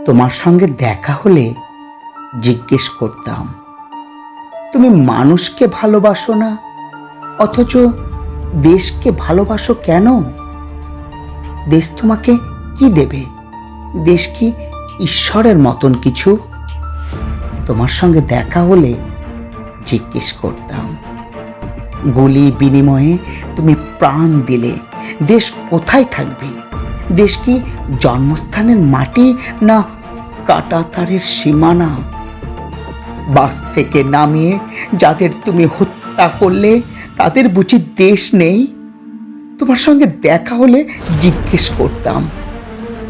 তোমার সঙ্গে দেখা হলে জিজ্ঞেস করতাম, তুমি মানুষকে ভালোবাসো না, অথচ দেশকে ভালোবাসো কেন? দেশ তোমাকে কি দেবে? দেশ কি ঈশ্বরের মতন কিছু? তোমার সঙ্গে দেখা হলে জিজ্ঞেস করতাম, গুলি বিনিময়ে তুমি প্রাণ দিলে, দেশ কোথায় থাকবে? দেশ কি জন্মস্থানের মাটি, না কাঁটাতারের সীমানা? বাস থেকে নামিয়ে যাদের তুমি হত্যা করলে, তাদের বুঝি দেশ নেই? তোমার সঙ্গে দেখা হলে জিজ্ঞেস করতাম,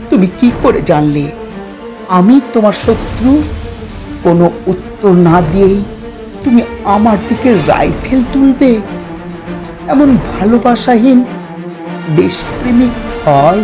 তুমি কি করে জানলে আমি তোমার শত্রু? কোনো উত্তর না দিয়েই তুমি আমার দিকে রাইফেল তুলবে? এমন ভালোবাসাহীন দেশপ্রেমিক হয়?